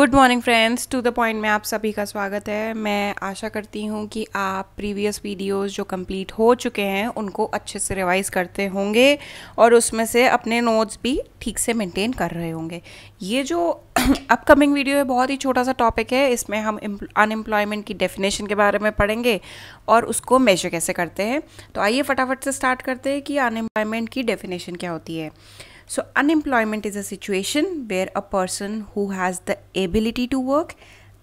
Good morning friends, to the point में आप सभी का स्वागत है। मैं आशा करती हूँ कि आप प्रीवियस वीडियोस जो कंप्लीट हो चुके हैं उनको अच्छे से रिवाइज करते होंगे और उसमें से अपने नोट्स भी ठीक से मेंटेन कर रहे होंगे। ये जो अपकमिंग वीडियो है बहुत ही छोटा सा टॉपिक है। इसमें हम अनएम्प्लॉयमेंट की डेफिनेशन के बारे में पढ़ेंगे और उसको मेजर कैसे करते हैं। तो आइए फटाफट से स्टार्ट करते हैं कि अनएम्प्लॉयमेंट की डेफिनेशन क्या होती है। So unemployment is a situation where a person who has the ability to work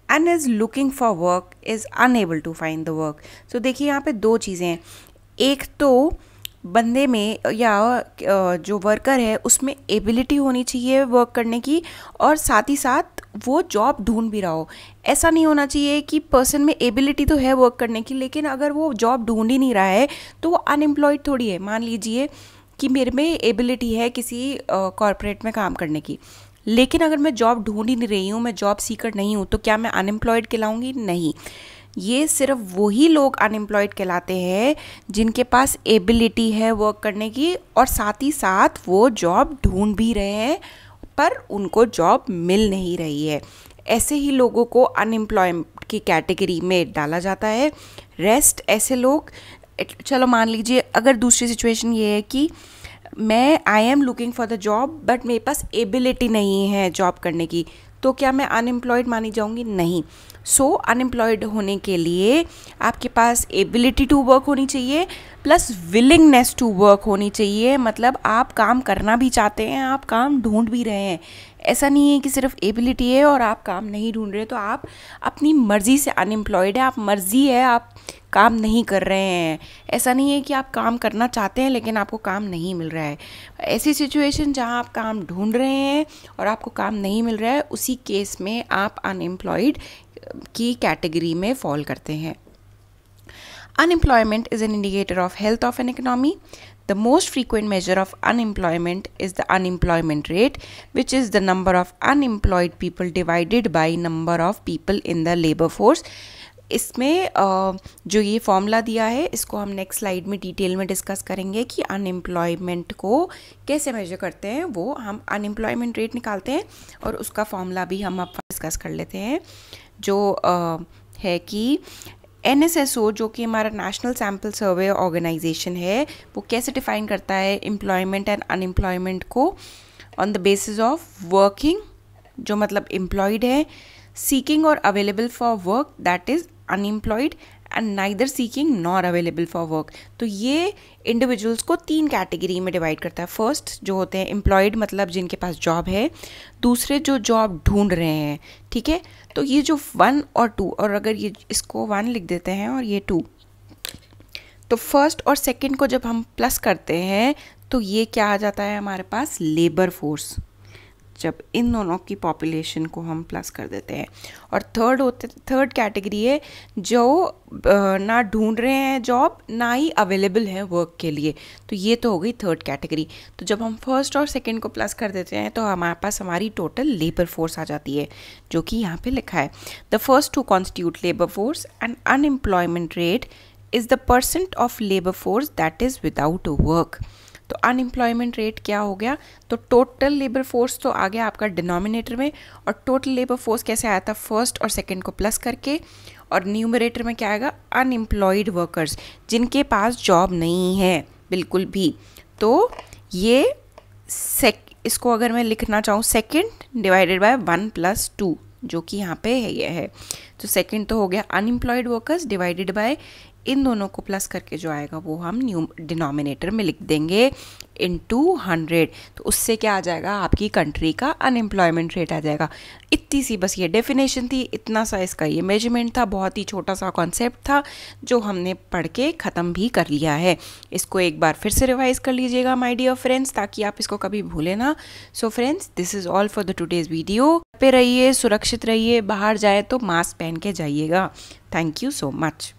and is looking for work is unable to find the work. So देखिए यहाँ पे दो चीज़ें हैं। एक तो बंदे में या जो वर्कर है उसमें एबिलिटी होनी चाहिए वर्क करने की और साथ ही साथ वो जॉब ढूंढ भी रहा हो। ऐसा नहीं होना चाहिए कि पर्सन में एबिलिटी तो है वर्क करने की लेकिन अगर वो जॉब ढूंढ ही नहीं रहा है तो वो अनएम्प्लॉयड थोड़ी है। मान लीजिए कि मेरे में एबिलिटी है किसी कॉर्पोरेट में काम करने की, लेकिन अगर मैं जॉब ढूंढ ही नहीं रही हूँ, मैं जॉब सीकर नहीं हूँ, तो क्या मैं अनएम्प्लॉयड कहलाऊँगी? नहीं। ये सिर्फ वही लोग अनएम्प्लॉयड कहलाते हैं जिनके पास एबिलिटी है वर्क करने की और साथ ही साथ वो जॉब ढूंढ भी रहे हैं पर उनको जॉब मिल नहीं रही है। ऐसे ही लोगों को अनएम्प्लॉयड की कैटेगरी में डाला जाता है। रेस्ट ऐसे लोग, चलो मान लीजिए अगर दूसरी सिचुएशन ये है कि मैं I am looking for the job but मेरे पास एबिलिटी नहीं है जॉब करने की, तो क्या मैं अनएम्प्लॉयड मानी जाऊंगी? नहीं। सो अनएम्प्लॉयड होने के लिए आपके पास एबिलिटी टू वर्क होनी चाहिए प्लस विलिंगनेस टू वर्क होनी चाहिए। मतलब आप काम करना भी चाहते हैं, आप काम ढूंढ भी रहे हैं। ऐसा नहीं है कि सिर्फ एबिलिटी है और आप काम नहीं ढूंढ रहे तो आप अपनी मर्ज़ी से अनएम्प्लॉयड है। आप मर्ज़ी है, आप काम नहीं कर रहे हैं। ऐसा नहीं है कि आप काम करना चाहते हैं लेकिन आपको काम नहीं मिल रहा है। ऐसी सिचुएशन जहां आप काम ढूंढ रहे हैं और आपको काम नहीं मिल रहा है, उसी केस में आप अनएम्प्लॉयड की कैटेगरी में फॉल करते हैं। Unemployment is an indicator of health of an economy. The most frequent measure of unemployment is the unemployment rate, which is the number of unemployed people divided by number of people in the labor force. इसमें जो ये formula दिया है इसको हम next slide में detail में discuss करेंगे कि अनएम्प्लॉयमेंट को कैसे मेजर करते हैं। वो हम अनएम्प्लॉयमेंट रेट निकालते हैं और उसका फॉर्मूला भी हम अब डिस्कस कर लेते हैं। जो है कि NSSO जो कि हमारा नेशनल सैम्पल सर्वे ऑर्गेनाइजेशन है, वो कैसे डिफाइन करता है एम्प्लॉयमेंट एंड अनएम्प्लॉयमेंट को on the basis of working जो मतलब एम्प्लॉयड है, सीकिंग और available for work that is unemployed and neither seeking nor available for work. तो ये इंडिविजुअल्स को तीन कैटेगरी में डिवाइड करता है। फर्स्ट जो होते हैं एम्प्लॉयड मतलब जिनके पास जॉब है, दूसरे जो जॉब ढूंढ रहे हैं, ठीक है। तो ये जो 1 और 2, और अगर ये इसको 1 लिख देते हैं और ये 2, तो फर्स्ट और सेकंड को जब हम प्लस करते हैं तो ये क्या आ जाता है हमारे पास? Labour force. जब इन दोनों की पॉपुलेशन को हम प्लस कर देते हैं। और थर्ड कैटेगरी है जो ना ढूंढ रहे हैं जॉब ना ही अवेलेबल है वर्क के लिए, तो ये तो हो गई थर्ड कैटेगरी। तो जब हम फर्स्ट और सेकंड को प्लस कर देते हैं तो हमारे पास हमारी टोटल लेबर फोर्स आ जाती है जो कि यहाँ पे लिखा है। The first to constitute labour force and unemployment rate is the percent of labour force that is without work. तो अनएम्प्लॉयमेंट रेट क्या हो गया? तो टोटल लेबर फोर्स तो आ गया आपका डिनोमिनेटर में, और टोटल लेबर फोर्स कैसे आया था? फर्स्ट और सेकंड को प्लस करके, और न्यूमरेटर में क्या आएगा? अनएम्प्लॉयड वर्कर्स जिनके पास जॉब नहीं है बिल्कुल भी। तो ये इसको अगर मैं लिखना चाहूँ सेकंड डिवाइडेड बाय 1 + 2 जो कि यहाँ पे है, ये है। तो सेकंड तो हो गया अनएम्प्लॉयड वर्कर्स डिवाइडेड बाय इन दोनों को प्लस करके जो आएगा वो हम डिनोमिनेटर में लिख देंगे इनटू 100। तो उससे क्या आ जाएगा? आपकी कंट्री का अनएम्प्लॉयमेंट रेट आ जाएगा। इतनी सी बस ये डेफिनेशन थी, इतना सा इसका ये मेजरमेंट था। बहुत ही छोटा सा कॉन्सेप्ट था जो हमने पढ़ के ख़त्म भी कर लिया है। इसको एक बार फिर से रिवाइज कर लीजिएगा माय डियर फ्रेंड्स, ताकि आप इसको कभी भूलें ना। So friends, this is all for the today's video. पे रहिए, सुरक्षित रहिए, बाहर जाए तो मास्क पहन के जाइएगा। Thank you so much.